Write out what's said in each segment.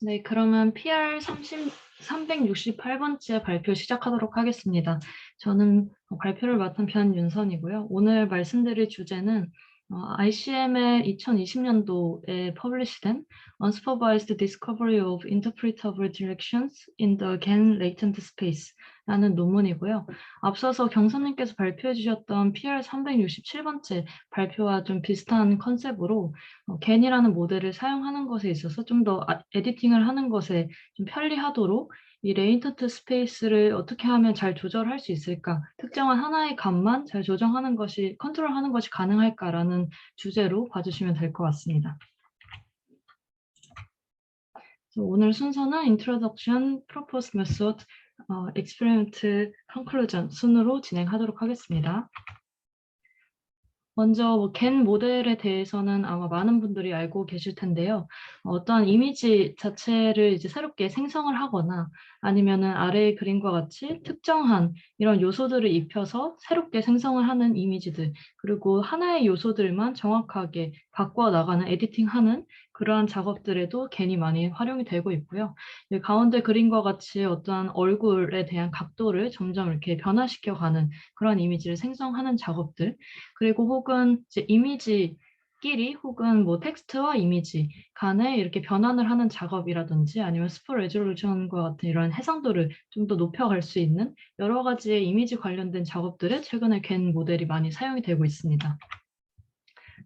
네, 그러면 PR 368번째 발표 시작하도록 하겠습니다. 저는 발표를 맡은 변윤선이고요. 오늘 말씀드릴 주제는 ICM의 2020년도에 퍼블리시된 Unsupervised Discovery of Interpretable Directions in the GAN Latent Space 라는 논문이고요. 앞서서 경선님께서 발표해 주셨던 PR 367번째 발표와 좀 비슷한 컨셉으로 GAN이라는 모델을 사용하는 것에 있어서 좀 더 에디팅을 하는 것에 좀 편리하도록 이 레이턴트 스페이스를 어떻게 하면 잘 조절할 수 있을까? 특정한 하나의 값만 잘 조정하는 것이, 컨트롤하는 것이 가능할까라는 주제로 봐주시면 될 것 같습니다. 오늘 순서는 Introduction, Proposed Method, Experiment, Conclusion 순으로 진행하도록 하겠습니다. 먼저 GAN 모델에 대해서는 아마 많은 분들이 알고 계실 텐데요. 어떠한 이미지 자체를 이제 새롭게 생성을 하거나 아니면은 아래의 그림과 같이 특정한 이런 요소들을 입혀서 새롭게 생성을 하는 이미지들, 그리고 하나의 요소들만 정확하게 바꿔 나가는 에디팅하는 그러한 작업들에도 GAN이 많이 활용이 되고 있고요. 가운데 그림과 같이 어떠한 얼굴에 대한 각도를 점점 이렇게 변화시켜가는 그런 이미지를 생성하는 작업들, 그리고 혹은 이제 이미지끼리 혹은 뭐 텍스트와 이미지 간에 이렇게 변환을 하는 작업이라든지 아니면 스프 레졸루션과 같은 이런 해상도를 좀 더 높여갈 수 있는 여러 가지의 이미지 관련된 작업들에 최근에 GAN 모델이 많이 사용이 되고 있습니다.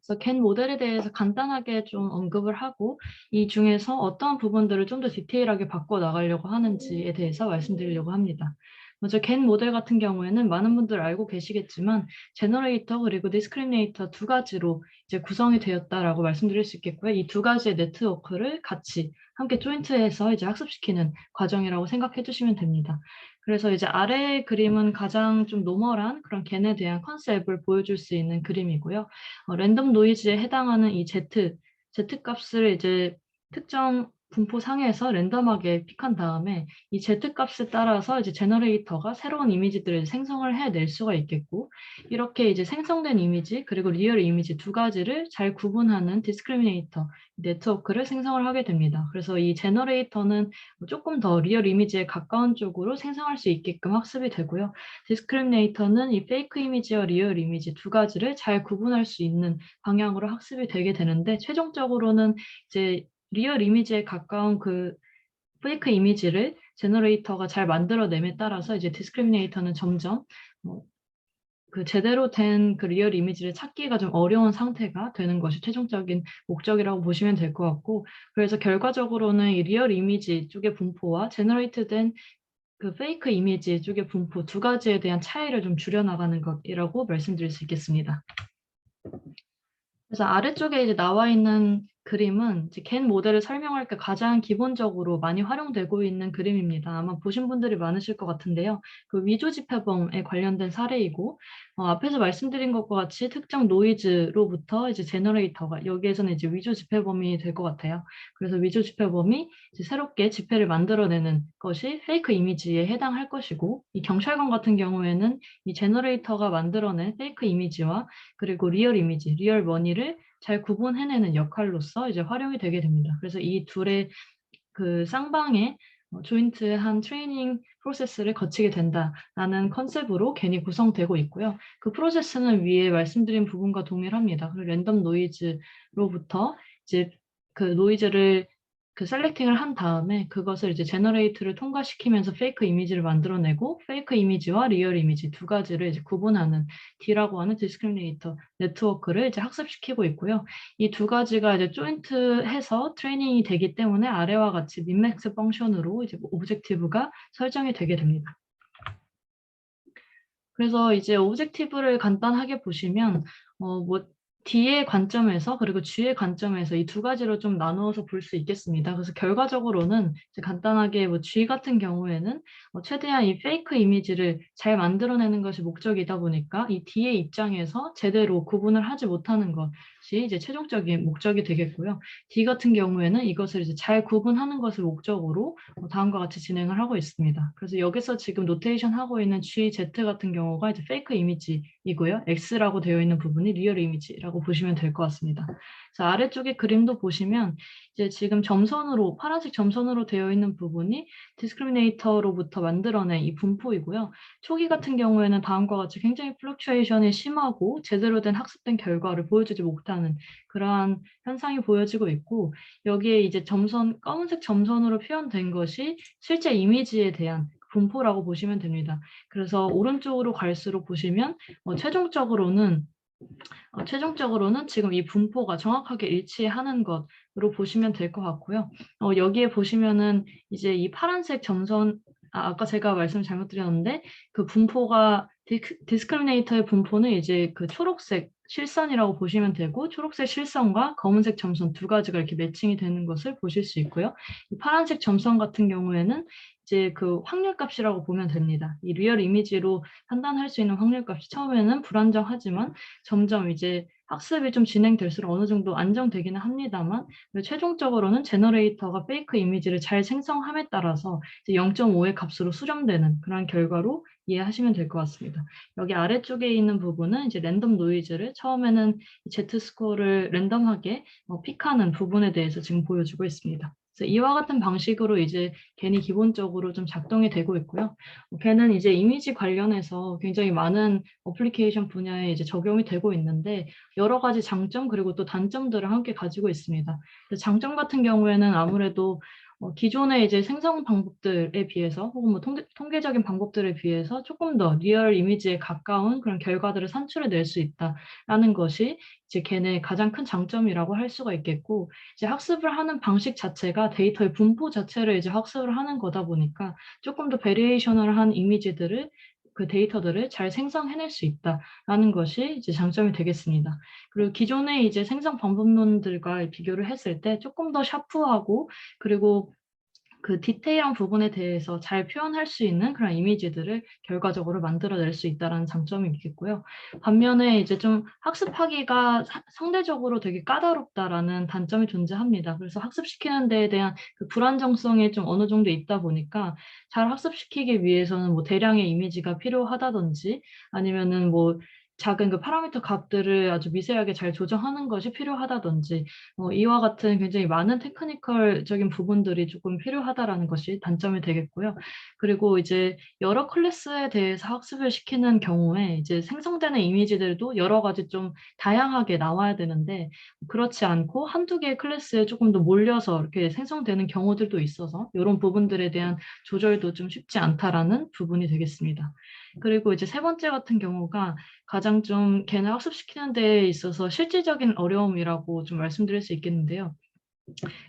그래서 GAN 모델에 대해서 간단하게 좀 언급을 하고 이 중에서 어떠한 부분들을 좀 더 디테일하게 바꿔 나가려고 하는지에 대해서 말씀드리려고 합니다. 먼저 GAN 모델 같은 경우에는 많은 분들 알고 계시겠지만 제너레이터 그리고 디스크리미네이터 두 가지로 이제 구성이 되었다라고 말씀드릴 수 있겠고요. 이 두 가지의 네트워크를 같이 함께 조인트해서 이제 학습시키는 과정이라고 생각해 주시면 됩니다. 그래서 이제 아래 그림은 가장 좀 노멀한 그런 GAN에 대한 컨셉을 보여줄 수 있는 그림이고요. 랜덤 노이즈에 해당하는 이 Z 값을 이제 특정 분포상에서 랜덤하게 픽한 다음에 이 Z 값에 따라서 이제 제너레이터가 새로운 이미지들을 생성을 해낼 수가 있겠고, 이렇게 이제 생성된 이미지 그리고 리얼 이미지 두 가지를 잘 구분하는 디스크리미네이터 네트워크를 생성을 하게 됩니다. 그래서 이 제너레이터는 조금 더 리얼 이미지에 가까운 쪽으로 생성할 수 있게끔 학습이 되고요. 디스크리미네이터는 이 페이크 이미지와 리얼 이미지 두 가지를 잘 구분할 수 있는 방향으로 학습이 되게 되는데, 최종적으로는 이제 리얼 이미지에 가까운 그 페이크 이미지를 제너레이터가 잘 만들어냄에 따라서 이제 디스크리미네이터는 점점 그 제대로 된 그 리얼 이미지를 찾기가 좀 어려운 상태가 되는 것이 최종적인 목적이라고 보시면 될 것 같고, 그래서 결과적으로는 이 리얼 이미지 쪽의 분포와 제너레이트된 그 페이크 이미지 쪽의 분포 두 가지에 대한 차이를 좀 줄여나가는 것이라고 말씀드릴 수 있겠습니다. 그래서 아래쪽에 이제 나와 있는 그림은 이제 GAN 모델을 설명할 때 가장 기본적으로 많이 활용되고 있는 그림입니다. 아마 보신 분들이 많으실 것 같은데요. 그 위조 지폐범에 관련된 사례이고, 앞에서 말씀드린 것과 같이 특정 노이즈로부터 이제 제너레이터가, 여기에서는 이제 위조 지폐범이 될 것 같아요. 그래서 위조 지폐범이 이제 새롭게 지폐를 만들어내는 것이 페이크 이미지에 해당할 것이고, 이 경찰관 같은 경우에는 이 제너레이터가 만들어낸 페이크 이미지와 그리고 리얼 이미지, 리얼 머니를 잘 구분해내는 역할로서 이제 활용이 되게 됩니다. 그래서 이 둘의 그 쌍방의 조인트한 트레이닝 프로세스를 거치게 된다라는 컨셉으로 GAN이 구성되고 있고요. 그 프로세스는 위에 말씀드린 부분과 동일합니다. 그리고 랜덤 노이즈로부터 이제 그 노이즈를 그 셀렉팅을 한 다음에 그것을 이제 제너레이트를 통과시키면서 페이크 이미지를 만들어내고, 페이크 이미지와 리얼 이미지 두 가지를 이제 구분하는 D라고 하는 디스크리미네이터 네트워크를 이제 학습시키고 있고요. 이 두 가지가 이제 조인트해서 트레이닝이 되기 때문에 아래와 같이 민맥스 펑션으로 이제 오브젝티브가 설정이 되게 됩니다. 그래서 이제 오브젝티브를 간단하게 보시면 뭐 D의 관점에서 그리고 G의 관점에서 이 두 가지로 좀 나누어서 볼 수 있겠습니다. 그래서 결과적으로는 이제 간단하게 뭐 G 같은 경우에는 최대한 이 페이크 이미지를 잘 만들어내는 것이 목적이다 보니까 이 D의 입장에서 제대로 구분을 하지 못하는 것이 이제 최종적인 목적이 되겠고요. D 같은 경우에는 이것을 이제 잘 구분하는 것을 목적으로 다음과 같이 진행을 하고 있습니다. 그래서 여기서 지금 노테이션 하고 있는 G, Z 같은 경우가 이제 페이크 이미지 이고요. X라고 되어 있는 부분이 리얼 이미지라고 보시면 될 것 같습니다. 그래서 아래쪽에 그림도 보시면 이제 지금 점선으로 파란색 점선으로 되어 있는 부분이 디스크리미네이터로부터 만들어낸 이 분포이고요. 초기 같은 경우에는 다음과 같이 굉장히 플럭추에이션이 심하고 제대로 된 학습된 결과를 보여주지 못하는 그러한 현상이 보여지고 있고, 여기에 이제 점선, 검은색 점선으로 표현된 것이 실제 이미지에 대한 분포라고 보시면 됩니다. 그래서 오른쪽으로 갈수록 보시면 최종적으로는 지금 이 분포가 정확하게 일치하는 것으로 보시면 될 것 같고요. 여기에 보시면은 이제 이 파란색 점선, 아까 제가 말씀 잘못 드렸는데 그 분포가 디스크리미네이터의 분포는 이제 그 초록색 실선이라고 보시면 되고, 초록색 실선과 검은색 점선 두 가지가 이렇게 매칭이 되는 것을 보실 수 있고요. 이 파란색 점선 같은 경우에는 이제 그 확률값이라고 보면 됩니다. 이 리얼 이미지로 판단할 수 있는 확률값이 처음에는 불안정하지만 점점 이제 학습이 좀 진행될수록 어느 정도 안정되기는 합니다만, 최종적으로는 제너레이터가 페이크 이미지를 잘 생성함에 따라서 0.5의 값으로 수렴되는 그런 결과로 이해하시면 될 것 같습니다. 여기 아래쪽에 있는 부분은 이제 랜덤 노이즈를 처음에는 Z스코어를 랜덤하게 픽하는 부분에 대해서 지금 보여주고 있습니다. 그래서 이와 같은 방식으로 이제 겐이 기본적으로 좀 작동이 되고 있고요. 겐은 이제 이미지 관련해서 굉장히 많은 어플리케이션 분야에 이제 적용이 되고 있는데, 여러 가지 장점 그리고 또 단점들을 함께 가지고 있습니다. 장점 같은 경우에는 아무래도 기존의 이제 생성 방법들에 비해서 혹은 뭐 통계적인 방법들에 비해서 조금 더 리얼 이미지에 가까운 그런 결과들을 산출해낼 수 있다라는 것이 이제 걔네 가장 큰 장점이라고 할 수가 있겠고, 이제 학습을 하는 방식 자체가 데이터의 분포 자체를 이제 학습을 하는 거다 보니까 조금 더 베리에이셔널한 이미지들을 그 데이터들을 잘 생성해낼 수 있다라는 것이 이제 장점이 되겠습니다. 그리고 기존의 이제 생성 방법론들과 비교를 했을 때 조금 더 샤프하고, 그리고 그 디테일한 부분에 대해서 잘 표현할 수 있는 그런 이미지들을 결과적으로 만들어낼 수 있다는 장점이 있겠고요. 반면에 이제 좀 학습하기가 상대적으로 되게 까다롭다라는 단점이 존재합니다. 그래서 학습시키는 데에 대한 그 불안정성이 좀 어느 정도 있다 보니까 잘 학습시키기 위해서는 뭐 대량의 이미지가 필요하다든지, 아니면은 뭐 작은 그 파라미터 값들을 아주 미세하게 잘 조정하는 것이 필요하다든지, 이와 같은 굉장히 많은 테크니컬적인 부분들이 조금 필요하다라는 것이 단점이 되겠고요. 그리고 이제 여러 클래스에 대해서 학습을 시키는 경우에 이제 생성되는 이미지들도 여러 가지 좀 다양하게 나와야 되는데, 그렇지 않고 한두 개의 클래스에 조금 더 몰려서 이렇게 생성되는 경우들도 있어서 이런 부분들에 대한 조절도 좀 쉽지 않다라는 부분이 되겠습니다. 그리고 이제 세 번째 같은 경우가 가장 좀 걔네 학습시키는 데 있어서 실질적인 어려움이라고 좀 말씀드릴 수 있겠는데요.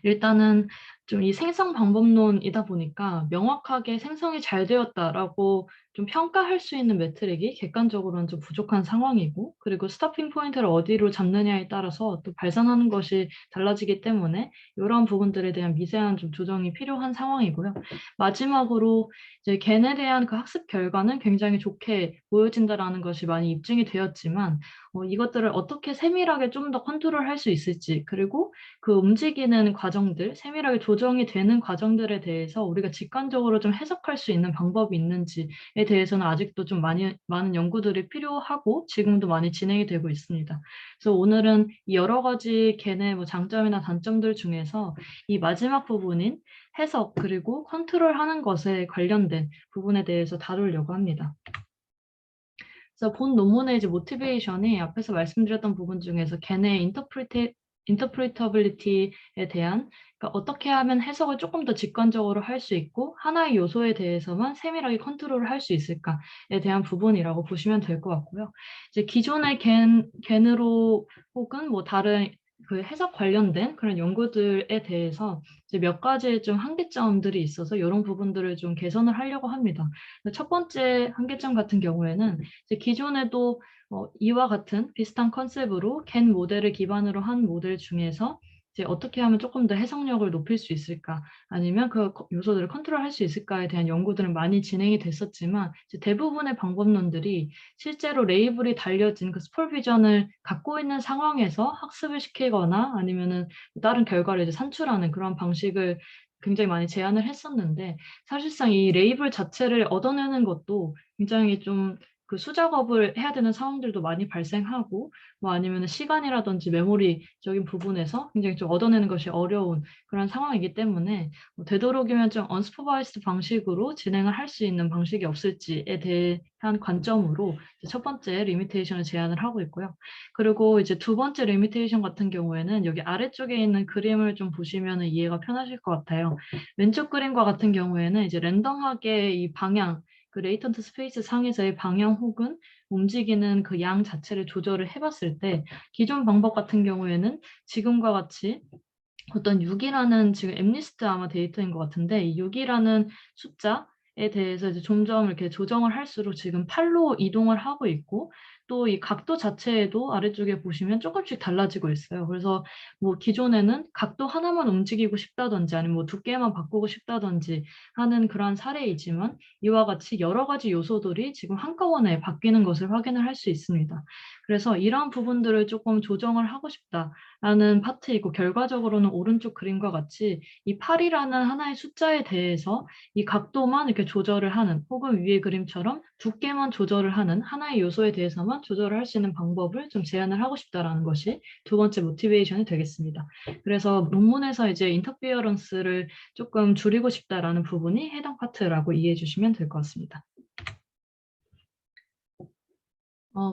일단은 좀 이 생성 방법론이다 보니까 명확하게 생성이 잘 되었다라고 좀 평가할 수 있는 매트릭이 객관적으로는 좀 부족한 상황이고, 그리고 스토핑 포인트를 어디로 잡느냐에 따라서 또 발산하는 것이 달라지기 때문에 이런 부분들에 대한 미세한 좀 조정이 필요한 상황이고요. 마지막으로 이제 겐에 대한 그 학습 결과는 굉장히 좋게 보여진다라는 것이 많이 입증이 되었지만, 이것들을 어떻게 세밀하게 좀 더 컨트롤할 수 있을지, 그리고 그 움직이는 과정들, 세밀하게 조정이 되는 과정들에 대해서 우리가 직관적으로 좀 해석할 수 있는 방법이 있는지에 대해서는 아직도 좀 많은 연구들이 필요하고 지금도 많이 진행이 되고 있습니다. 그래서 오늘은 이 여러 가지 겐의 뭐 장점이나 단점들 중에서 이 마지막 부분인 해석 그리고 컨트롤하는 것에 관련된 부분에 대해서 다루려고 합니다. 그래서 본 논문의 이제 모티베이션이 앞에서 말씀드렸던 부분 중에서 걔네 인터프리터빌리티에 대한, 그러니까 어떻게 하면 해석을 조금 더 직관적으로 할 수 있고 하나의 요소에 대해서만 세밀하게 컨트롤을 할 수 있을까에 대한 부분이라고 보시면 될 것 같고요. 이제 기존의 겐으로 혹은 뭐 다른 그 해석 관련된 그런 연구들에 대해서 이제 몇 가지의 좀 한계점들이 있어서 이런 부분들을 좀 개선을 하려고 합니다. 첫 번째 한계점 같은 경우에는 이제 기존에도 이와 같은 비슷한 컨셉으로 겐 모델을 기반으로 한 모델 중에서 이제 어떻게 하면 조금 더 해석력을 높일 수 있을까, 아니면 그 요소들을 컨트롤할 수 있을까에 대한 연구들은 많이 진행이 됐었지만, 이제 대부분의 방법론들이 실제로 레이블이 달려진 그 슈퍼비전을 갖고 있는 상황에서 학습을 시키거나 아니면은 다른 결과를 이제 산출하는 그런 방식을 굉장히 많이 제안을 했었는데, 사실상 이 레이블 자체를 얻어내는 것도 굉장히 좀 그 수작업을 해야 되는 상황들도 많이 발생하고 뭐 아니면은 시간이라든지 메모리적인 부분에서 굉장히 좀 얻어내는 것이 어려운 그런 상황이기 때문에 되도록이면 좀 언슈퍼바이스드 방식으로 진행을 할 수 있는 방식이 없을지에 대한 관점으로 첫 번째 리미테이션을 제안을 하고 있고요. 그리고 이제 두 번째 리미테이션 같은 경우에는 여기 아래쪽에 있는 그림을 좀 보시면 이해가 편하실 것 같아요. 왼쪽 그림과 같은 경우에는 이제 랜덤하게 이 방향, 그 레이턴트 스페이스 상에서의 방향 혹은 움직이는 그 양 자체를 조절을 해봤을 때 기존 방법 같은 경우에는 지금과 같이 어떤 6이라는 지금 엠리스트 아마 데이터인 것 같은데 이 6이라는 숫자에 대해서 이제 점점 이렇게 조정을 할수록 지금 8로 이동을 하고 있고 또 이 각도 자체에도 아래쪽에 보시면 조금씩 달라지고 있어요. 그래서 뭐 기존에는 각도 하나만 움직이고 싶다든지 아니면 뭐 두께만 바꾸고 싶다든지 하는 그러한 사례이지만 이와 같이 여러 가지 요소들이 지금 한꺼번에 바뀌는 것을 확인을 할 수 있습니다. 그래서 이러한 부분들을 조금 조정을 하고 싶다라는 파트이고 결과적으로는 오른쪽 그림과 같이 이 8이라는 하나의 숫자에 대해서 이 각도만 이렇게 조절을 하는 혹은 위의 그림처럼 두께만 조절을 하는 하나의 요소에 대해서만 조절을 할 수 있는 방법을 좀 제안을 하고 싶다라는 것이 두 번째 모티베이션이 되겠습니다. 그래서 논문에서 이제 인터피어런스를 조금 줄이고 싶다라는 부분이 해당 파트라고 이해해 주시면 될 것 같습니다.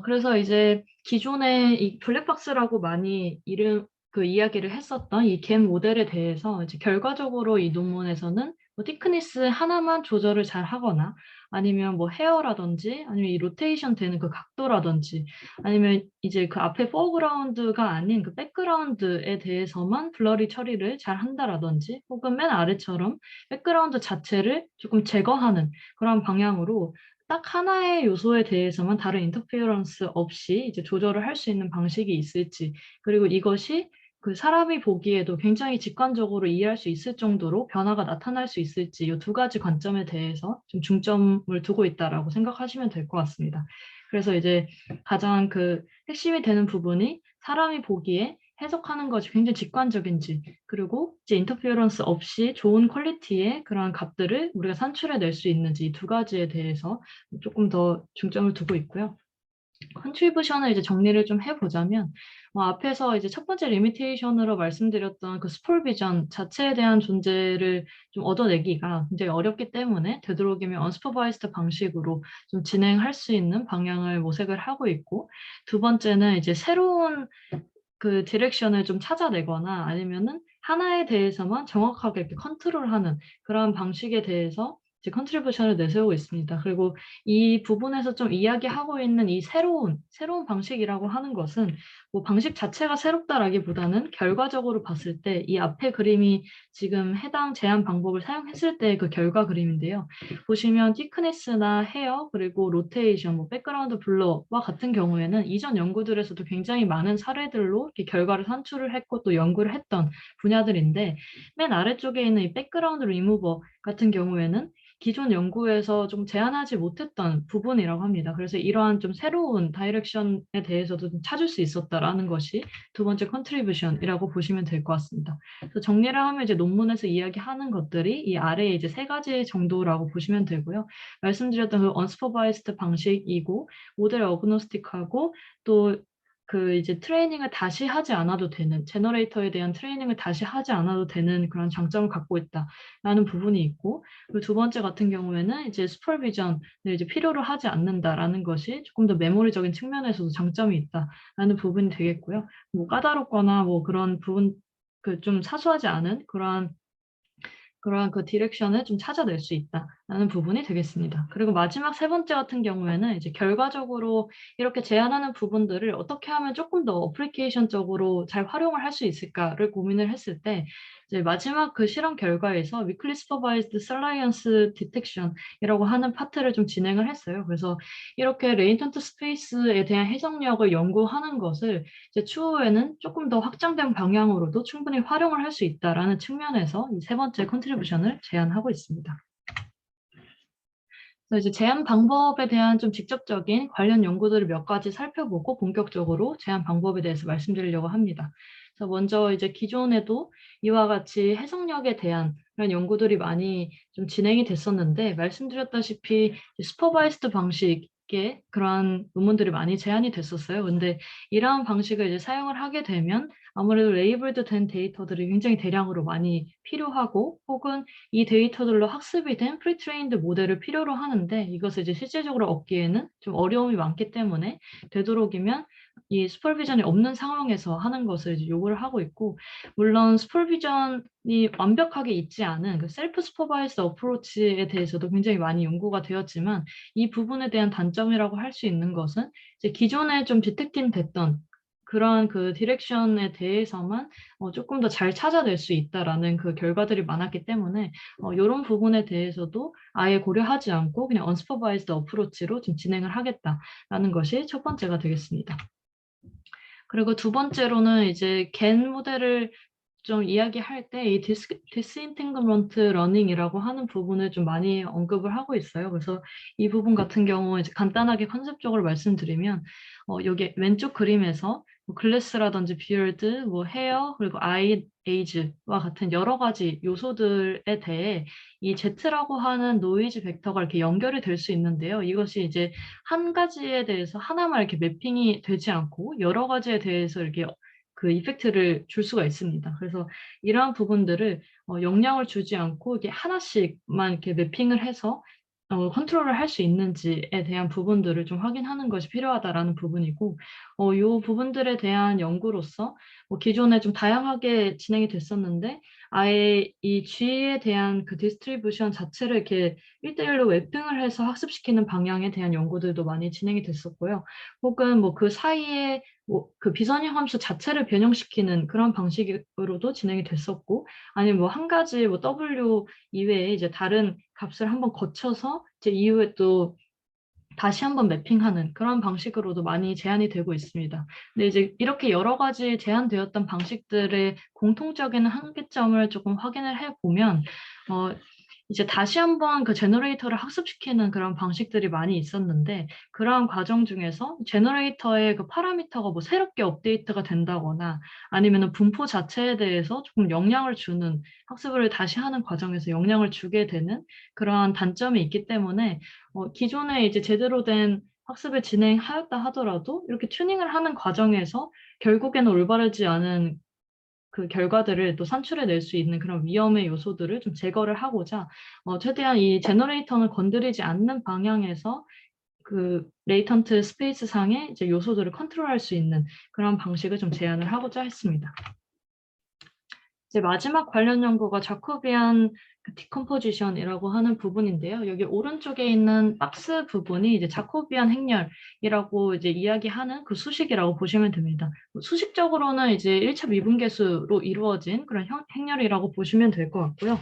그래서 이제 기존에 이 블랙박스라고 많이 이야기를 했었던 이 겐 모델에 대해서 이제 결과적으로 이 논문에서는 뭐 티크니스 하나만 조절을 잘 하거나 아니면 뭐 헤어라든지 아니면 이 로테이션 되는 그 각도라든지 아니면 이제 그 앞에 포그라운드가 아닌 그 백그라운드에 대해서만 블러리 처리를 잘 한다라든지 혹은 맨 아래처럼 백그라운드 자체를 조금 제거하는 그런 방향으로 딱 하나의 요소에 대해서만 다른 인터페어런스 없이 이제 조절을 할 수 있는 방식이 있을지, 그리고 이것이 그 사람이 보기에도 굉장히 직관적으로 이해할 수 있을 정도로 변화가 나타날 수 있을지 이 두 가지 관점에 대해서 좀 중점을 두고 있다라고 생각하시면 될 것 같습니다. 그래서 이제 가장 그 핵심이 되는 부분이 사람이 보기에 해석하는 것이 굉장히 직관적인지, 그리고 이제 인터피어런스 없이 좋은 퀄리티의 그러한 값들을 우리가 산출해낼 수 있는지 이 두 가지에 대해서 조금 더 중점을 두고 있고요. 컨트리뷰션을 이제 정리를 좀 해보자면 앞에서 이제 첫 번째 리미테이션으로 말씀드렸던 그 스폴비전 자체에 대한 존재를 좀 얻어내기가 굉장히 어렵기 때문에 되도록이면 언스퍼바이스드 방식으로 좀 진행할 수 있는 방향을 모색을 하고 있고, 두 번째는 이제 새로운 그 디렉션을 좀 찾아내거나 아니면은 하나에 대해서만 정확하게 이렇게 컨트롤하는 그런 방식에 대해서 이제 컨트리뷰션을 내세우고 있습니다. 그리고 이 부분에서 좀 이야기하고 있는 이 새로운 방식이라고 하는 것은 뭐 방식 자체가 새롭다라기보다는 결과적으로 봤을 때 이 앞에 그림이 지금 해당 제한 방법을 사용했을 때 그 결과 그림인데요. 보시면 티크니스나 헤어 그리고 로테이션, 뭐 백그라운드 블러와 같은 경우에는 이전 연구들에서도 굉장히 많은 사례들로 이렇게 결과를 산출을 했고 또 연구를 했던 분야들인데, 맨 아래쪽에 있는 이 백그라운드 리무버 같은 경우에는 기존 연구에서 좀 제한하지 못했던 부분이라고 합니다. 그래서 이러한 좀 새로운 다이렉션에 대해서도 좀 찾을 수 있었다라는 것이 두 번째 컨트리뷰션이라고 보시면 될 것 같습니다. 그래서 정리를 하면 이제 논문에서 이야기하는 것들이 이 아래에 이제 세 가지 정도라고 보시면 되고요. 말씀드렸던 그 언스퍼바이스드 방식이고 모델 어그노스틱하고 또 그 이제 트레이닝을 다시 하지 않아도 되는, 제너레이터에 대한 트레이닝을 다시 하지 않아도 되는 그런 장점을 갖고 있다라는 부분이 있고, 그리고 두 번째 같은 경우에는 이제 슈퍼비전을 이제 필요로 하지 않는다라는 것이 조금 더 메모리적인 측면에서도 장점이 있다라는 부분이 되겠고요. 뭐 까다롭거나 뭐 그런 부분 그 좀 사소하지 않은 그러한 그 디렉션을 좀 찾아낼 수 있다라는 부분이 되겠습니다. 그리고 마지막 세 번째 같은 경우에는 이제 결과적으로 이렇게 제안하는 부분들을 어떻게 하면 조금 더 어플리케이션적으로 잘 활용을 할 수 있을까를 고민을 했을 때 이제 마지막 그 실험 결과에서 위클리 슈퍼바이즈드 살라이언스 디텍션이라고 하는 파트를 좀 진행을 했어요. 그래서 이렇게 레이턴트 스페이스에 대한 해석력을 연구하는 것을 이제 추후에는 조금 더 확장된 방향으로도 충분히 활용을 할 수 있다라는 측면에서 이 세 번째 컨트리뷰션을 제안하고 있습니다. 그래서 이제 제안 방법에 대한 좀 직접적인 관련 연구들을 몇 가지 살펴보고 본격적으로 제안 방법에 대해서 말씀드리려고 합니다. 그래서 먼저 이제 기존에도 이와 같이 해석력에 대한 그런 연구들이 많이 좀 진행이 됐었는데 말씀드렸다시피 슈퍼바이스드 방식이 짧게 그런 논문들이 많이 제안이 됐었어요. 근데 이러한 방식을 이제 사용을 하게 되면 아무래도 레이블드 된 데이터들이 굉장히 대량으로 많이 필요하고 혹은 이 데이터들로 학습이 된 프리트레인드 모델을 필요로 하는데 이것을 이제 실질적으로 얻기에는 좀 어려움이 많기 때문에 되도록이면 이 슈퍼비전이 없는 상황에서 하는 것을 이제 요구를 하고 있고 물론 슈퍼비전이 완벽하게 있지 않은 그 셀프 슈퍼바이스드 어프로치에 대해서도 굉장히 많이 연구가 되었지만 이 부분에 대한 단점이라고 할 수 있는 것은 이제 기존에 좀 디텍팅 됐던 그런 그 디렉션에 대해서만 조금 더 잘 찾아낼 수 있다라는 그 결과들이 많았기 때문에 요런 부분에 대해서도 아예 고려하지 않고 그냥 언슈퍼바이즈드 어프로치로 좀 진행을 하겠다라는 것이 첫 번째가 되겠습니다. 그리고 두 번째로는 이제 겐 모델을 좀 이야기할 때 이 디스인탱글먼트 러닝이라고 하는 부분을 좀 많이 언급을 하고 있어요. 그래서 이 부분 같은 경우 이제 간단하게 컨셉적으로 말씀드리면 여기 왼쪽 그림에서 뭐 글래스라든지 비얼드, 뭐 헤어, 그리고 아이 에이즈와 같은 여러 가지 요소들에 대해 이 Z라고 하는 노이즈 벡터가 이렇게 연결이 될 수 있는데요. 이것이 이제 한 가지에 대해서 하나만 이렇게 매핑이 되지 않고 여러 가지에 대해서 이렇게 그 이펙트를 줄 수가 있습니다. 그래서 이러한 부분들을 영향을 주지 않고 이게 하나씩만 이렇게 매핑을 해서 컨트롤을 할 수 있는지에 대한 부분들을 좀 확인하는 것이 필요하다라는 부분이고, 이 부분들에 대한 연구로서 기존에 좀 다양하게 진행이 됐었는데, 아예 이 G에 대한 그 디스트리뷰션 자체를 이렇게 1대1로 웹핑을 해서 학습시키는 방향에 대한 연구들도 많이 진행이 됐었고요. 혹은 뭐 그 사이에 그 비선형 함수 자체를 변형시키는 그런 방식으로도 진행이 됐었고, 아니면 뭐 한 가지 뭐 W 이외에 이제 다른 값을 한번 거쳐서 이제 이후에 또 다시 한번 매핑하는 그런 방식으로도 많이 제한이 되고 있습니다. 근데 이제 이렇게 여러 가지 제한되었던 방식들의 공통적인 한계점을 조금 확인을 해보면, 이제 다시 한번 그 제너레이터를 학습시키는 그런 방식들이 많이 있었는데 그러한 과정 중에서 제너레이터의 그 파라미터가 뭐 새롭게 업데이트가 된다거나 아니면 분포 자체에 대해서 조금 영향을 주는 학습을 다시 하는 과정에서 영향을 주게 되는 그러한 단점이 있기 때문에 기존에 이제 제대로 된 학습을 진행하였다 하더라도 이렇게 튜닝을 하는 과정에서 결국에는 올바르지 않은 그 결과들을 또 산출해낼 수 있는 그런 위험의 요소들을 좀 제거를 하고자 최대한 이 제너레이터는 건드리지 않는 방향에서 그 레이턴트 스페이스 상의 이제 요소들을 컨트롤할 수 있는 그런 방식을 좀 제안을 하고자 했습니다. 이제 마지막 관련 연구가 자코비안 디컴포지션이라고 하는 부분인데요. 여기 오른쪽에 있는 박스 부분이 이제 자코비안 행렬이라고 이제 이야기하는 그 수식이라고 보시면 됩니다. 수식적으로는 이제 1차 미분계수로 이루어진 그런 행렬이라고 보시면 될 것 같고요.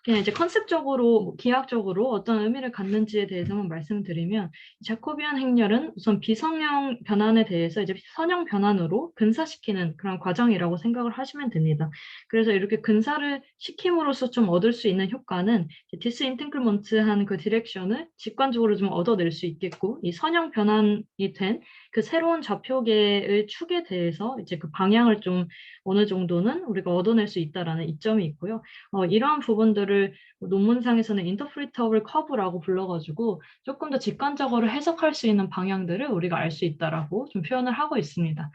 그냥 이제 컨셉적으로, 기하학적으로 어떤 의미를 갖는지에 대해서만 말씀드리면 자코비안 행렬은 우선 비선형 변환에 대해서 이제 선형 변환으로 근사시키는 그런 과정이라고 생각을 하시면 됩니다. 그래서 이렇게 근사를 시킴으로써 좀 얻을 수 있는 효과는 디스인탱글먼트한 그 디렉션을 직관적으로 좀 얻어낼 수 있겠고 이 선형 변환이 된 그 새로운 좌표계의 축에 대해서 이제 그 방향을 좀 어느 정도는 우리가 얻어낼 수 있다라는 이점이 있고요. 이러한 부분들을 논문상에서는 인터프리터블 커브라고 불러가지고 조금 더 직관적으로 해석할 수 있는 방향들을 우리가 알 수 있다라고 좀 표현을 하고 있습니다.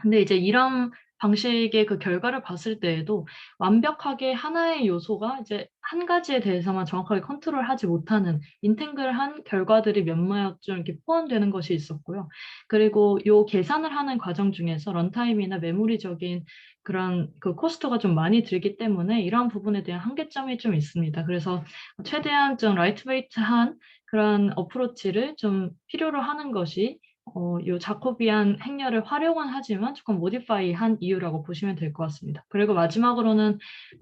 근데 이제 이런 방식의 그 결과를 봤을 때에도 완벽하게 하나의 요소가 이제 한 가지에 대해서만 정확하게 컨트롤하지 못하는 인탱글한 결과들이 몇몇 좀 이렇게 포함되는 것이 있었고요. 그리고 요 계산을 하는 과정 중에서 런타임이나 메모리적인 그런 그 코스트가 좀 많이 들기 때문에 이러한 부분에 대한 한계점이 좀 있습니다. 그래서 최대한 좀 라이트웨이트한 그런 어프로치를 좀 필요로 하는 것이 요 자코비안 행렬을 활용은 하지만 조금 모디파이한 이유라고 보시면 될 것 같습니다. 그리고 마지막으로는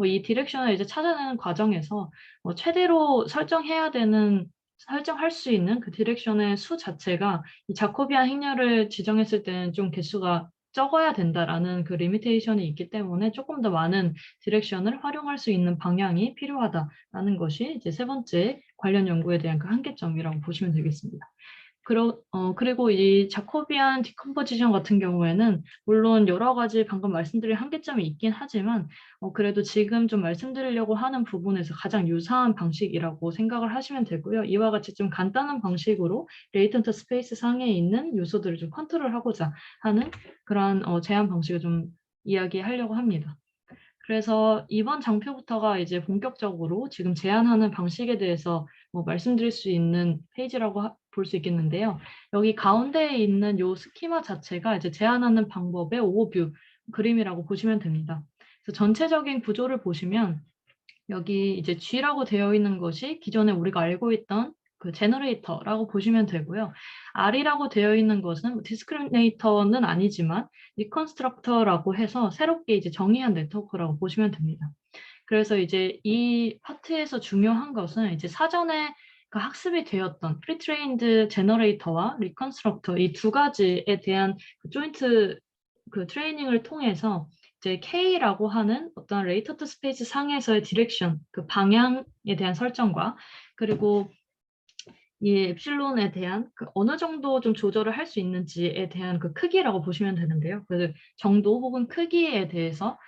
이 디렉션을 이제 찾아내는 과정에서 최대로 설정할 수 있는 그 디렉션의 수 자체가 이 자코비안 행렬을 지정했을 때는 좀 개수가 적어야 된다라는 그 리미테이션이 있기 때문에 조금 더 많은 디렉션을 활용할 수 있는 방향이 필요하다라는 것이 이제 세 번째 관련 연구에 대한 그 한계점이라고 보시면 되겠습니다. 그리고 이 자코비안 디컴포지션 같은 경우에는 물론 여러 가지 방금 말씀드린 한계점이 있긴 하지만 그래도 지금 좀 말씀드리려고 하는 부분에서 가장 유사한 방식이라고 생각을 하시면 되고요. 이와 같이 좀 간단한 방식으로 레이턴트 스페이스 상에 있는 요소들을 좀 컨트롤하고자 하는 그러한 제한 방식을 좀 이야기하려고 합니다. 그래서 이번 장표부터가 이제 본격적으로 지금 제안하는 방식에 대해서 말씀드릴 수 있는 페이지라고 볼 수 있겠는데요. 여기 가운데에 있는 요 스키마 자체가 이제 제안하는 방법의 오버뷰 그림이라고 보시면 됩니다. 그래서 전체적인 구조를 보시면 여기 이제 G라고 되어 있는 것이 기존에 우리가 알고 있던 그 제너레이터라고 보시면 되고요. R이라고 되어 있는 것은 디스크리미네이터는 아니지만 리컨스트럭터라고 해서 새롭게 이제 정의한 네트워크라고 보시면 됩니다. 그래서 이제 이 파트에서 중요한 것은 이제 사전에 그 학습이 되었던 프리트레인드 제너레이터와 리컨스트럭터 이 두 가지에 대한 그 조인트 그 트레이닝을 통해서 이제 K라고 하는 어떤 레이터트 스페이스 상에서의 디렉션, 그 방향에 대한 설정과 그리고 이 엡실론에 대한 그 어느 정도 좀 조절을 할 수 있는지에 대한 그 크기라고 보시면 되는데요. 그래서 정도 혹은 크기에 대해서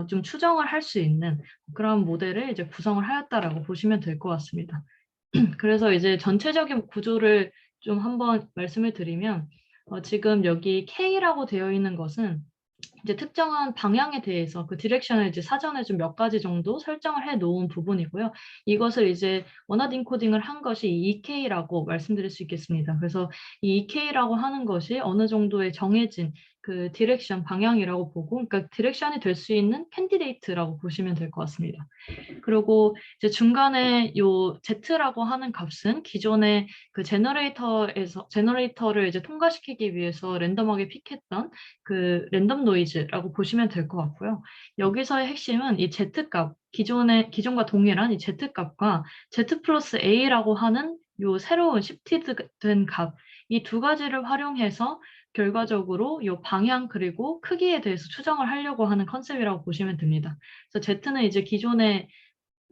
좀 추정을 할 수 있는 그런 모델을 이제 구성을 하였다라고 보시면 될 것 같습니다. 그래서 이제 전체적인 구조를 좀 한번 말씀을 드리면 지금 여기 K라고 되어 있는 것은 이제 특정한 방향에 대해서 그 디렉션을 이제 사전에 좀 몇 가지 정도 설정을 해 놓은 부분이고요. 이것을 이제 원하드 인코딩을 한 것이 EK라고 말씀드릴 수 있겠습니다. 그래서 이 EK라고 하는 것이 어느 정도의 정해진 그 디렉션 방향이라고 보고, 그러니까 디렉션이 될 수 있는 캔디데이트라고 보시면 될 것 같습니다. 그리고 이제 중간에 요 Z라고 하는 값은 기존의 그 제너레이터를 이제 통과시키기 위해서 랜덤하게 픽했던 그 랜덤 노이즈라고 보시면 될 것 같고요. 여기서의 핵심은 이 Z 값, 기존과 동일한 이 Z 값과 Z 플러스 A라고 하는 요 새로운 시프티드 된 값, 이 두 가지를 활용해서 결과적으로 이 방향 그리고 크기에 대해서 추정을 하려고 하는 컨셉이라고 보시면 됩니다. 그래서 Z는 이제 기존의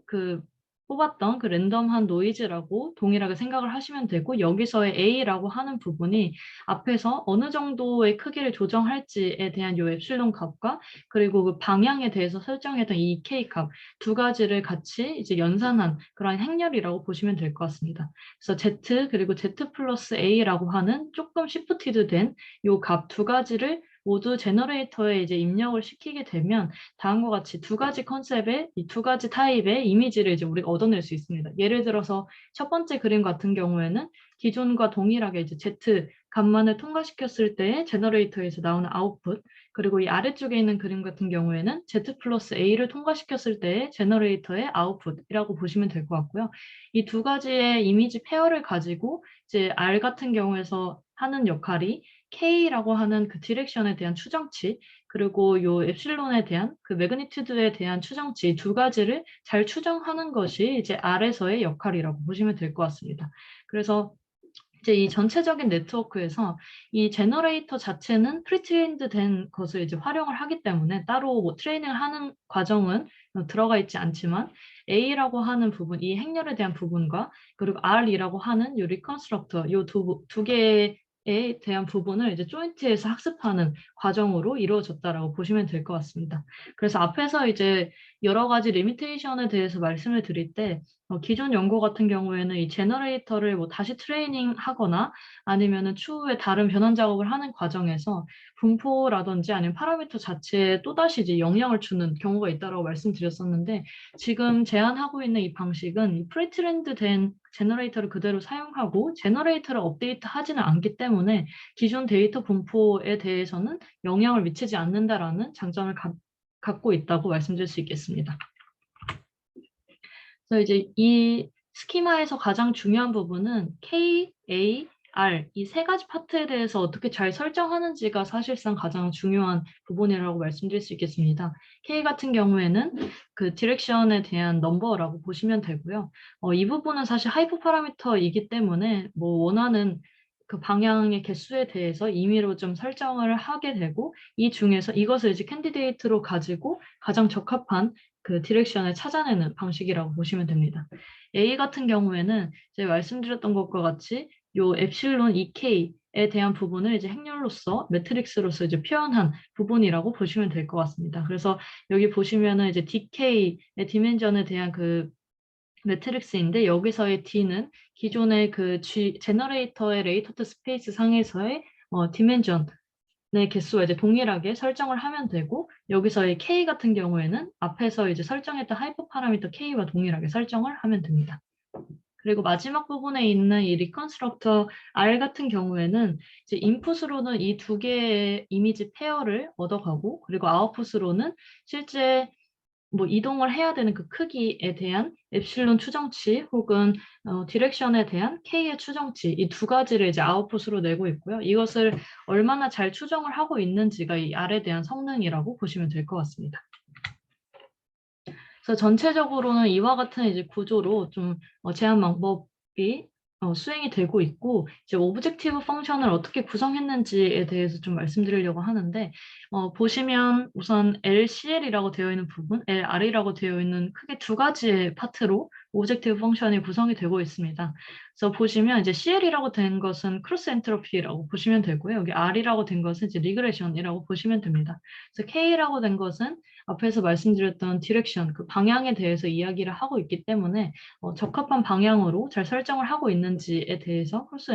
그 뽑았던 그 랜덤한 노이즈라고 동일하게 생각을 하시면 되고 여기서의 A라고 하는 부분이 앞에서 어느 정도의 크기를 조정할지에 대한 요 엡실론 값과 그리고 그 방향에 대해서 설정했던 이 K 값 두 가지를 같이 이제 연산한 그런 행렬이라고 보시면 될 것 같습니다. 그래서 Z 그리고 Z 플러스 A라고 하는 조금 시프티드 된 요 값 두 가지를 모두 제너레이터에 이제 입력을 시키게 되면 다음과 같이 두 가지 컨셉의 이 두 가지 타입의 이미지를 이제 우리가 얻어낼 수 있습니다. 예를 들어서 첫 번째 그림 같은 경우에는 기존과 동일하게 이제 Z 값만을 통과시켰을 때 제너레이터에서 나오는 아웃풋, 그리고 이 아래쪽에 있는 그림 같은 경우에는 Z 플러스 A를 통과시켰을 때의 제너레이터의 아웃풋이라고 보시면 될 것 같고요. 이 두 가지의 이미지 페어를 가지고 이제 R 같은 경우에서 하는 역할이 K라고 하는 그 디렉션에 대한 추정치, 그리고 요 엡실론에 대한 그 매그니튜드에 대한 추정치 두 가지를 잘 추정하는 것이 이제 R에서의 역할이라고 보시면 될 것 같습니다. 그래서 이제 이 전체적인 네트워크에서 이 제너레이터 자체는 프리트레인드 된 것을 이제 활용을 하기 때문에 따로 뭐 트레이닝을 하는 과정은 들어가 있지 않지만 A라고 하는 부분, 이 행렬에 대한 부분과 그리고 R이라고 하는 요 리컨스트럭터 요 두 개의 에 대한 부분을 이제 조인트에서 학습하는 과정으로 이루어졌다라고 보시면 될 것 같습니다. 그래서 앞에서 이제 여러 가지 리미테이션에 대해서 말씀을 드릴 때 기존 연구 같은 경우에는 이 제너레이터를 뭐 다시 트레이닝하거나 아니면은 추후에 다른 변환 작업을 하는 과정에서 분포라든지 아니면 파라미터 자체에 또다시 이제 영향을 주는 경우가 있다고 말씀드렸었는데 지금 제안하고 있는 이 방식은 이 프리트렌드 된 제너레이터를 그대로 사용하고 제너레이터를 업데이트하지는 않기 때문에 기존 데이터 분포에 대해서는 영향을 미치지 않는다라는 장점을 갖고 있다고 말씀드릴 수 있겠습니다. 그래서 이제 이 스키마에서 가장 중요한 부분은 K, A, R 이 세 가지 파트에 대해서 어떻게 잘 설정하는지가 사실상 가장 중요한 부분이라고 말씀드릴 수 있겠습니다. K 같은 경우에는 그 디렉션에 대한 넘버라고 보시면 되고요. 이 부분은 사실 하이퍼 파라미터이기 때문에 뭐 원하는 그 방향의 개수에 대해서 임의로 좀 설정을 하게 되고 이 중에서 이것을 이제 캔디데이트로 가지고 가장 적합한 그 디렉션을 찾아내는 방식이라고 보시면 됩니다. A 같은 경우에는 제가 말씀드렸던 것과 같이 요 엡실론 EK에 대한 부분을 이제 행렬로서 매트릭스로서 이제 표현한 부분이라고 보시면 될 것 같습니다. 그래서 여기 보시면은 이제 DK의 디멘전에 대한 그 매트릭스인데 여기서의 D는 기존의 그 제너레이터의 레이터드 스페이스 상에서의 디멘전의 개수와 이제 동일하게 설정을 하면 되고 여기서의 K 같은 경우에는 앞에서 이제 설정했던 하이퍼 파라미터 K와 동일하게 설정을 하면 됩니다. 그리고 마지막 부분에 있는 이 리컨스트럭터 R 같은 경우에는 이제 인풋으로는 이 두 개의 이미지 페어를 얻어가고 그리고 아웃풋으로는 실제 뭐 이동을 해야 되는 그 크기에 대한 엡실론 추정치 혹은 디렉션에 대한 K의 추정치 이 두 가지를 이제 아웃풋으로 내고 있고요. 이것을 얼마나 잘 추정을 하고 있는지가 이 R에 대한 성능이라고 보시면 될 것 같습니다. 그래서 전체적으로는 이와 같은 이제 구조로 좀 제한 방법이 수행이 되고 있고 이제 오브젝티브 펑션을 어떻게 구성했는지에 대해서 좀 말씀드리려고 하는데 보시면 우선 LCL이라고 되어 있는 부분, LR이라고 되어 있는 크게 두 가지의 파트로 오브젝티브 펑션이 구성이 되고 있습니다. 그래서 보시면 이제 CL이라고 된 것은 크로스 엔트로피라고 보시면 되고요. 여기 R이라고 된 것은 이제 리그레션이라고 보시면 됩니다. 그래서 K라고 된 것은 앞에서 말씀드렸던 디렉션, 그 방향에 대해서 이야기를 하고 있기 때문에 적합한 방향으로 잘 설정을 하고 있는지에 대해서 크로스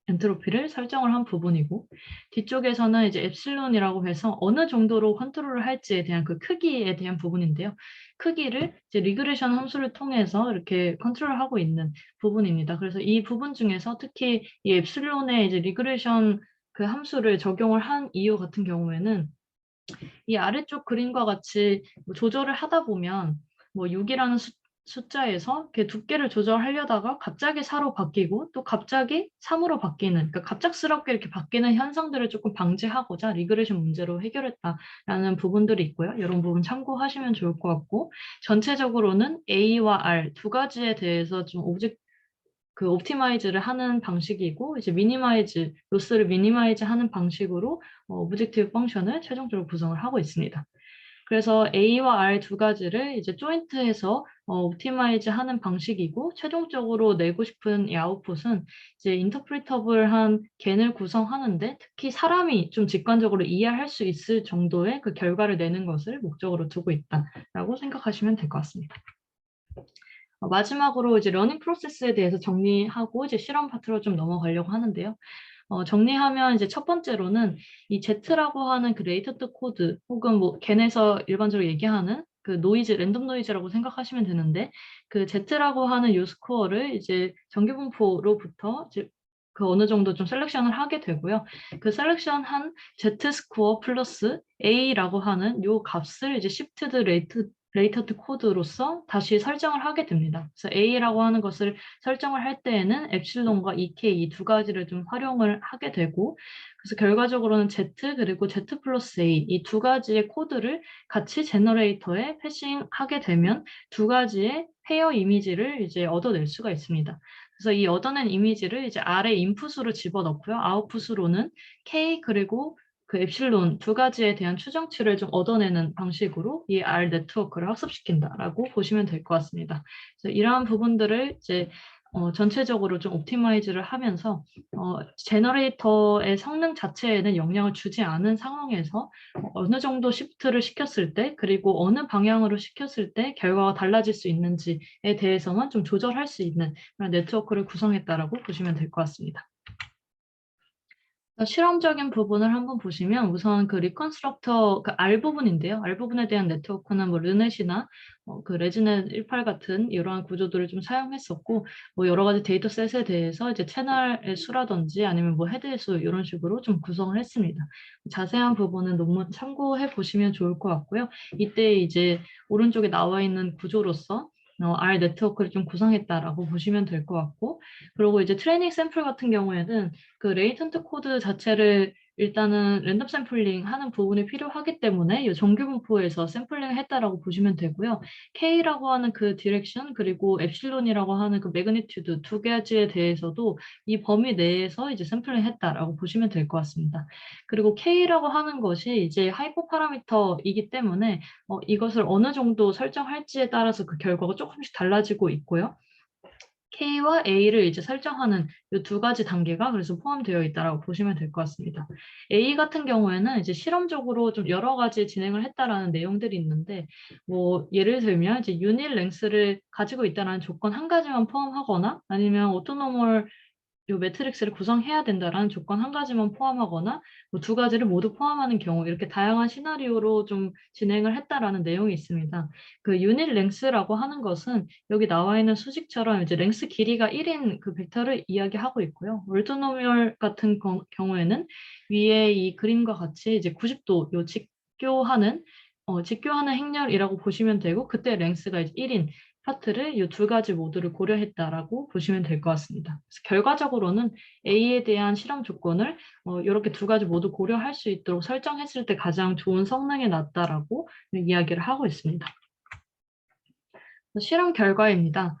엔트로피를 설정을 한 부분이고 뒤쪽에서는 이제 엡실론이라고 해서 어느 정도로 컨트롤을 할지에 대한 그 크기에 대한 부분인데요. 크기를 이제 리그레션 함수를 통해서 이렇게 컨트롤하고 있는 부분입니다. 그래서 이 부분 중에서 특히 이 엡실론의 이제 리그레션 그 함수를 적용을 한 이유 같은 경우에는 이 아래쪽 그림과 같이 뭐 조절을 하다 보면 뭐 6이라는 숫자에서 이렇게 두께를 조절하려다가 갑자기 4로 바뀌고 또 갑자기 3으로 바뀌는 그러니까 갑작스럽게 이렇게 바뀌는 현상들을 조금 방지하고자 리그레션 문제로 해결했다라는 부분들이 있고요. 이런 부분 참고하시면 좋을 것 같고 전체적으로는 A와 R 두 가지에 대해서 좀 그 옵티마이즈를 하는 방식이고 이제 미니마이즈 로스를 미니마이즈 하는 방식으로 오브젝티브 펑션을 최종적으로 구성을 하고 있습니다. 그래서 A와 R 두 가지를 이제 조인트해서 옵티마이즈 하는 방식이고 최종적으로 내고 싶은 이 아웃풋은 이제 인터프리터블한 겐을 구성하는데 특히 사람이 좀 직관적으로 이해할 수 있을 정도의 그 결과를 내는 것을 목적으로 두고 있다라고 생각하시면 될 것 같습니다. 마지막으로 이제 러닝 프로세스에 대해서 정리하고 이제 실험 파트로 좀 넘어가려고 하는데요. 정리하면 이제 첫 번째로는 이 Z라고 하는 그 레이터드 코드 혹은 뭐 겐에서 일반적으로 얘기하는 그 노이즈, 랜덤 노이즈라고 생각하시면 되는데 그 Z라고 하는 요 스코어를 이제 정규분포로부터 이제 그 어느 정도 좀 셀렉션을 하게 되고요. 그 셀렉션한 Z 스코어 플러스 A라고 하는 요 값을 이제 시프트드 레이터드 코드로서 다시 설정을 하게 됩니다. 그래서 A라고 하는 것을 설정을 할 때에는 엡실론과 EK 이 두 가지를 좀 활용을 하게 되고 그래서 결과적으로는 Z 그리고 Z 플러스 A 이 두 가지의 코드를 같이 제너레이터에 패싱하게 되면 두 가지의 페어 이미지를 이제 얻어낼 수가 있습니다. 그래서 이 얻어낸 이미지를 이제 아래 인풋으로 집어넣고요. 아웃풋으로는 K 그리고 그 엡실론 두 가지에 대한 추정치를 좀 얻어내는 방식으로 이 R 네트워크를 학습시킨다라고 보시면 될 것 같습니다. 그래서 이러한 부분들을 이제 전체적으로 좀 옵티마이즈를 하면서 제너레이터의 성능 자체에는 영향을 주지 않은 상황에서 어느 정도 시프트를 시켰을 때 그리고 어느 방향으로 시켰을 때 결과가 달라질 수 있는지에 대해서만 좀 조절할 수 있는 그런 네트워크를 구성했다라고 보시면 될 것 같습니다. 실험적인 부분을 한번 보시면 우선 그 리컨스트럭터 그 R 부분인데요. R 부분에 대한 네트워크는 뭐 르넷이나 그 레지넷 18 같은 이러한 구조들을 좀 사용했었고 뭐 여러 가지 데이터셋에 대해서 이제 채널의 수라든지 아니면 뭐 헤드의 수 이런 식으로 좀 구성을 했습니다. 자세한 부분은 논문 참고해 보시면 좋을 것 같고요. 이때 이제 오른쪽에 나와 있는 구조로서 R 네트워크를 좀 구성했다라고 보시면 될 것 같고 그리고 이제 트레이닝 샘플 같은 경우에는 그 레이턴트 코드 자체를 일단은 랜덤 샘플링 하는 부분이 필요하기 때문에 이 정규 분포에서 샘플링을 했다라고 보시면 되고요. K라고 하는 그 디렉션 그리고 엡실론이라고 하는 그 매그니튜드 두 가지에 대해서도 이 범위 내에서 이제 샘플링 했다라고 보시면 될 것 같습니다. 그리고 K라고 하는 것이 이제 하이퍼 파라미터이기 때문에 이것을 어느 정도 설정할지에 따라서 그 결과가 조금씩 달라지고 있고요. K와 A를 이제 설정하는 이 두 가지 단계가 그래서 포함되어 있다라고 보시면 될 것 같습니다. A 같은 경우에는 이제 실험적으로 좀 여러 가지 진행을 했다라는 내용들이 있는데, 뭐 예를 들면 이제 유닛 랭스를 가지고 있다라는 조건 한 가지만 포함하거나, 아니면 오토노멀 요 매트릭스를 구성해야 된다라는 조건 한 가지만 포함하거나, 뭐 두 가지를 모두 포함하는 경우, 이렇게 다양한 시나리오로 좀 진행을 했다라는 내용이 있습니다. 그 유닛 랭스라고 하는 것은 여기 나와 있는 수식처럼 이제 랭스 길이가 1인 그 벡터를 이야기하고 있고요. 올토노멀 같은 경우에는 위에 이 그림과 같이 이제 90도 요 직교하는 행렬이라고 보시면 되고, 그때 랭스가 이제 1인 파트를 이 두 가지 모두를 고려했다라고 보시면 될 것 같습니다. 그래서 결과적으로는 A에 대한 실험 조건을 이렇게 두 가지 모두 고려할 수 있도록 설정했을 때 가장 좋은 성능이 났다라고 이야기를 하고 있습니다. 실험 결과입니다.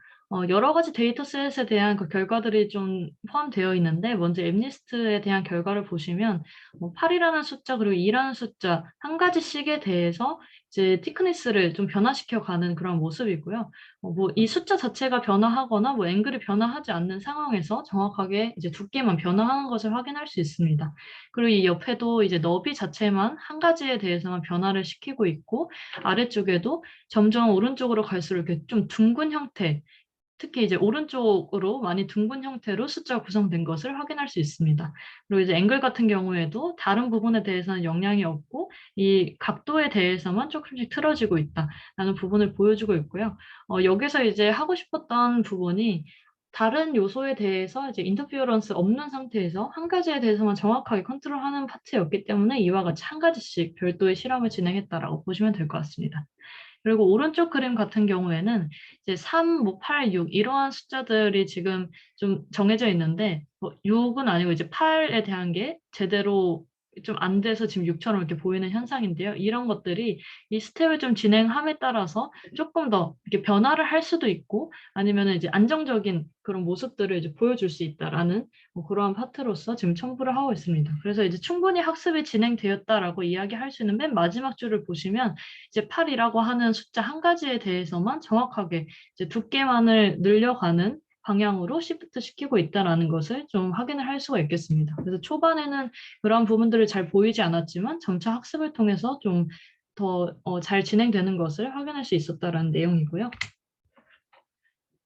여러 가지 데이터셋에 대한 그 결과들이 좀 포함되어 있는데, 먼저 엠니스트에 대한 결과를 보시면 8이라는 숫자 그리고 2라는 숫자 한 가지씩에 대해서 이제 티크니스를 좀 변화시켜 가는 그런 모습이고요. 뭐 이 숫자 자체가 변화하거나 뭐 앵글이 변화하지 않는 상황에서 정확하게 이제 두께만 변화하는 것을 확인할 수 있습니다. 그리고 이 옆에도 이제 너비 자체만 한 가지에 대해서만 변화를 시키고 있고, 아래쪽에도 점점 오른쪽으로 갈수록 이렇게 좀 둥근 형태, 특히 이제 오른쪽으로 많이 둥근 형태로 숫자가 구성된 것을 확인할 수 있습니다. 그리고 이제 앵글 같은 경우에도 다른 부분에 대해서는 영향이 없고 이 각도에 대해서만 조금씩 틀어지고 있다라는 부분을 보여주고 있고요. 여기서 이제 하고 싶었던 부분이 다른 요소에 대해서 이제 인터피어런스 없는 상태에서 한 가지에 대해서만 정확하게 컨트롤하는 파트였기 때문에 이와 같이 한 가지씩 별도의 실험을 진행했다라고 보시면 될 것 같습니다. 그리고 오른쪽 그림 같은 경우에는 이제 3, 뭐 8, 6 이러한 숫자들이 지금 좀 정해져 있는데, 뭐 6은 아니고 이제 8에 대한 게 제대로 좀 안 돼서 지금 6처럼 이렇게 보이는 현상인데요. 이런 것들이 이 스텝을 좀 진행함에 따라서 조금 더 이렇게 변화를 할 수도 있고, 아니면은 이제 안정적인 그런 모습들을 이제 보여줄 수 있다라는 뭐 그러한 파트로서 지금 첨부를 하고 있습니다. 그래서 이제 충분히 학습이 진행되었다라고 이야기할 수 있는 맨 마지막 줄을 보시면 이제 8이라고 하는 숫자 한 가지에 대해서만 정확하게 이제 두께만을 늘려가는 방향으로 시프트 시키고 있다는 것을 좀 확인을 할 수가 있겠습니다. 그래서 초반에는 그런 부분들을 잘 보이지 않았지만 점차 학습을 통해서 좀 더 잘 진행되는 것을 확인할 수 있었다는 내용이고요.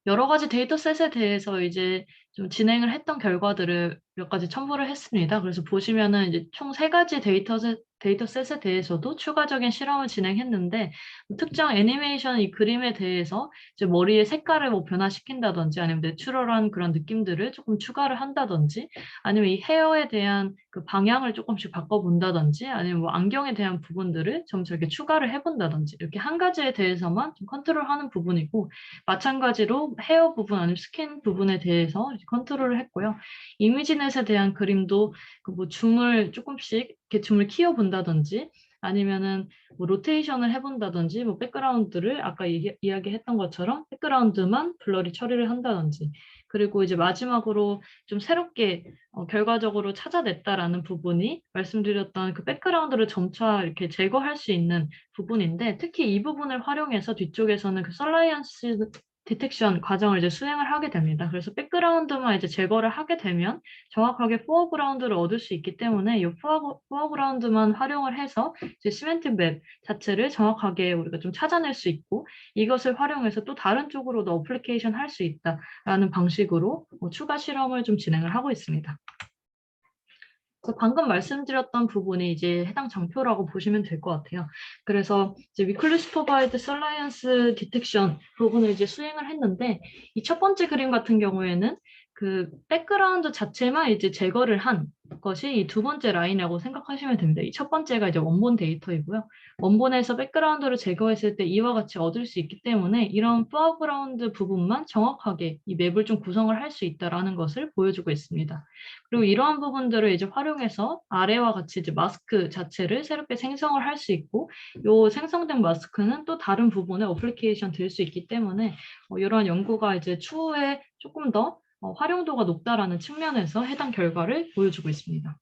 여러 가지 데이터셋에 대해서 이제 좀 진행을 했던 결과들을 몇 가지 첨부를 했습니다. 그래서 보시면은 이제 총 3가지 데이터셋에 대해서도 추가적인 실험을 진행했는데, 특정 애니메이션 이 그림에 대해서 이제 머리의 색깔을 뭐 변화시킨다든지, 아니면 내추럴한 그런 느낌들을 조금 추가를 한다든지, 아니면 이 헤어에 대한 그 방향을 조금씩 바꿔본다든지, 아니면 뭐 안경에 대한 부분들을 점차 이렇게 추가를 해본다든지, 이렇게 한 가지에 대해서만 좀 컨트롤하는 부분이고, 마찬가지로 헤어 부분 아니면 스킨 부분에 대해서 컨트롤을 했고요. 이미지넷에 대한 그림도 그뭐 줌을 조금씩 이렇게 줌을 키워 본다든지, 아니면은 뭐 로테이션을 해본다든지, 뭐 백그라운드를 아까 이야기했던 것처럼 백그라운드만 블러리 처리를 한다든지, 그리고 이제 마지막으로 좀 새롭게 결과적으로 찾아냈다라는 부분이 말씀드렸던 그 백그라운드를 점차 이렇게 제거할 수 있는 부분인데, 특히 이 부분을 활용해서 뒤쪽에서는 그 설라이언스 디텍션 과정을 이제 수행을 하게 됩니다. 그래서 백그라운드만 이제 제거를 하게 되면 정확하게 포어그라운드를 얻을 수 있기 때문에 이 포어그라운드만 활용을 해서 이제 시멘틱 맵 자체를 정확하게 우리가 좀 찾아낼 수 있고, 이것을 활용해서 또 다른 쪽으로도 어플리케이션 할 수 있다라는 방식으로 추가 실험을 좀 진행을 하고 있습니다. 방금 말씀드렸던 부분이 이제 해당 장표라고 보시면 될 것 같아요. 그래서 이제 위클리 슈퍼바이드 설라이언스 디텍션 부분을 이제 수행을 했는데, 이 첫 번째 그림 같은 경우에는 그 백그라운드 자체만 이제 제거를 한 것이 이 두 번째 라인이라고 생각하시면 됩니다. 이 첫 번째가 이제 원본 데이터이고요. 원본에서 백그라운드를 제거했을 때 이와 같이 얻을 수 있기 때문에 이런 포어그라운드 부분만 정확하게 이 맵을 좀 구성을 할 수 있다라는 것을 보여주고 있습니다. 그리고 이러한 부분들을 이제 활용해서 아래와 같이 이제 마스크 자체를 새롭게 생성을 할 수 있고, 이 생성된 마스크는 또 다른 부분에 어플리케이션 될 수 있기 때문에 이러한 연구가 이제 추후에 조금 더 활용도가 높다라는 측면에서 해당 결과를 보여주고 있습니다.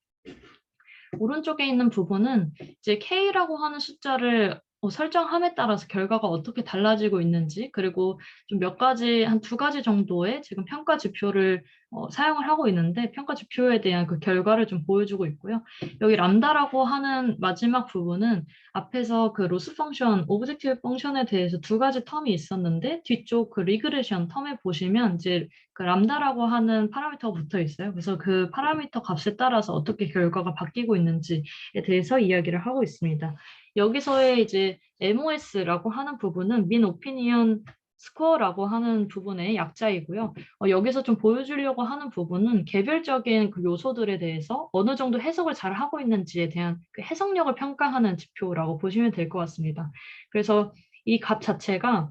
오른쪽에 있는 부분은 이제 K라고 하는 숫자를 설정함에 따라서 결과가 어떻게 달라지고 있는지, 그리고 좀 몇 가지, 한 두 가지 정도의 지금 평가 지표를 사용을 하고 있는데, 평가 지표에 대한 그 결과를 좀 보여주고 있고요. 여기 람다라고 하는 마지막 부분은 앞에서 그 로스 펑션, 오브젝티브 펑션에 대해서 두 가지 텀이 있었는데, 뒤쪽 그 리그레션 텀에 보시면 이제 그 람다라고 하는 파라미터가 붙어 있어요. 그래서 그 파라미터 값에 따라서 어떻게 결과가 바뀌고 있는지에 대해서 이야기를 하고 있습니다. 여기서의 이제 MOS라고 하는 부분은 민 오피니언 스코어라고 하는 부분의 약자이고요. 여기서 좀 보여주려고 하는 부분은 개별적인 그 요소들에 대해서 어느 정도 해석을 잘 하고 있는지에 대한 그 해석력을 평가하는 지표라고 보시면 될 것 같습니다. 그래서 이 값 자체가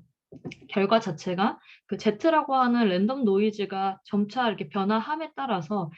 결과 자체가 그 Z라고 하는 랜덤 노이즈가 점차 이렇게 변화함에 따라서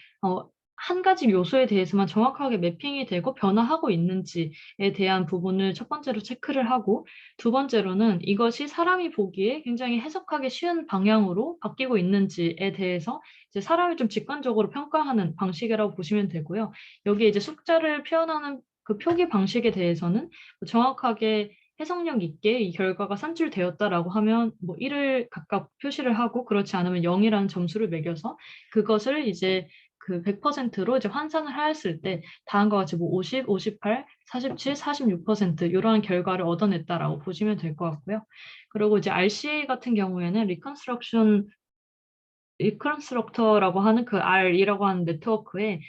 한 가지 요소에 대해서만 정확하게 매핑이 되고 변화하고 있는지에 대한 부분을 첫 번째로 체크를 하고, 두 번째로는 이것이 사람이 보기에 굉장히 해석하기 쉬운 방향으로 바뀌고 있는지에 대해서 이제 사람이 좀 직관적으로 평가하는 방식이라고 보시면 되고요. 여기에 이제 숫자를 표현하는 그 표기 방식에 대해서는 정확하게 해석력 있게 이 결과가 산출되었다라고 하면 뭐 1을 각각 표시를 하고, 그렇지 않으면 0이라는 점수를 매겨서 그것을 이제 그 100%로 이제 환산을 하였을 때 다음과 같이 뭐 50, 58, 47, 46% 이러한 결과를 얻어냈다라고 보시면 될 것 같고요. 그리고 이제 RCA 같은 경우에는 리컨스트럭터라고 하는 그 R이라고 하는 네트워크의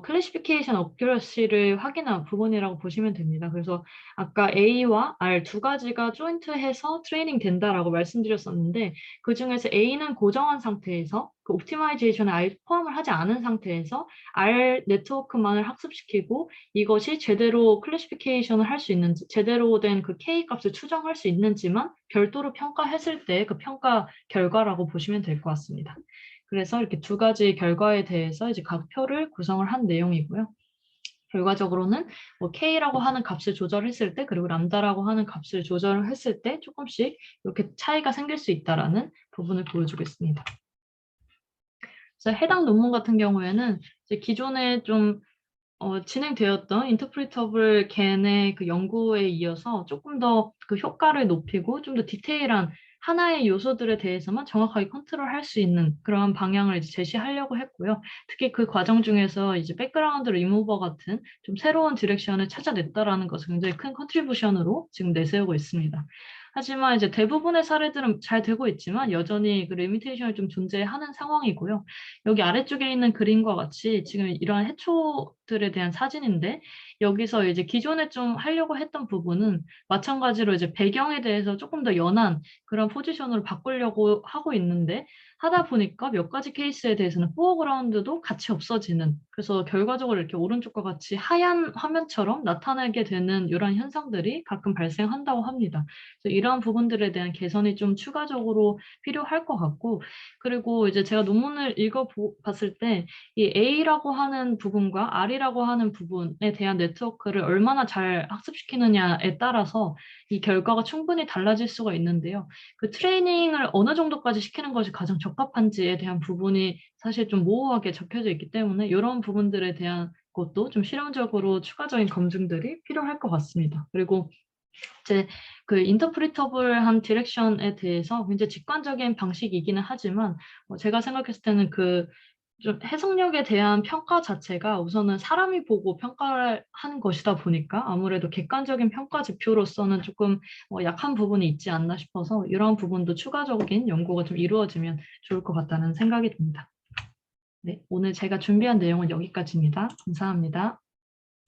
클래시피케이션 어큐러시를 확인한 부분이라고 보시면 됩니다. 그래서 아까 A와 R 두 가지가 조인트해서 트레이닝 된다라고 말씀드렸었는데, 그중에서 A는 고정한 상태에서 그 옵티마이제이션에 아예 포함을 하지 않은 상태에서 R 네트워크만을 학습시키고 이것이 제대로 클래시피케이션을 할 수 있는지, 제대로 된 그 K 값을 추정할 수 있는지만 별도로 평가했을 때 그 평가 결과라고 보시면 될 것 같습니다. 그래서 이렇게 두 가지 결과에 대해서 이제 각 표를 구성을 한 내용이고요. 결과적으로는 뭐 K라고 하는 값을 조절했을 때, 그리고 람다라고 하는 값을 조절을 했을 때 조금씩 이렇게 차이가 생길 수 있다라는 부분을 보여주겠습니다. 그래서 해당 논문 같은 경우에는 이제 기존에 좀 진행되었던 인터프리터블 겐의 그 연구에 이어서 조금 더 그 효과를 높이고 좀 더 디테일한 하나의 요소들에 대해서만 정확하게 컨트롤할 수 있는 그런 방향을 이제 제시하려고 했고요. 특히 그 과정 중에서 이제 백그라운드 리무버 같은 좀 새로운 디렉션을 찾아냈다라는 것을 굉장히 큰 컨트리뷰션으로 지금 내세우고 있습니다. 하지만 이제 대부분의 사례들은 잘 되고 있지만 여전히 그 리미테이션이 좀 존재하는 상황이고요. 여기 아래쪽에 있는 그림과 같이 지금 이러한 해초들에 대한 사진인데, 여기서 이제 기존에 좀 하려고 했던 부분은 마찬가지로 이제 배경에 대해서 조금 더 연한 그런 포지션으로 바꾸려고 하고 있는데, 하다 보니까 몇 가지 케이스에 대해서는 포어그라운드도 같이 없어지는, 그래서 결과적으로 이렇게 오른쪽과 같이 하얀 화면처럼 나타나게 되는 이런 현상들이 가끔 발생한다고 합니다. 그래서 이러한 부분들에 대한 개선이 좀 추가적으로 필요할 것 같고, 그리고 이제 제가 논문을 읽어봤을 때 이 A라고 하는 부분과 R이라고 하는 부분에 대한 네트워크를 얼마나 잘 학습시키느냐에 따라서 이 결과가 충분히 달라질 수가 있는데요. 그 트레이닝을 어느 정도까지 시키는 것이 가장 적합한지에 대한 부분이 사실 좀 모호하게 적혀져 있기 때문에 이런 부분들에 대한 것도 좀 실험적으로 추가적인 검증들이 필요할 것 같습니다. 그리고 이제 그 인터프리터블한 디렉션에 대해서 굉장히 직관적인 방식이기는 하지만 제가 생각했을 때는 그 좀 해석력에 대한 평가 자체가 우선은 사람이 보고 평가를 하는 것이다 보니까 아무래도 객관적인 평가 지표로서는 조금 약한 부분이 있지 않나 싶어서 이런 부분도 추가적인 연구가 좀 이루어지면 좋을 것 같다는 생각이 듭니다. 네, 오늘 제가 준비한 내용은 여기까지입니다. 감사합니다.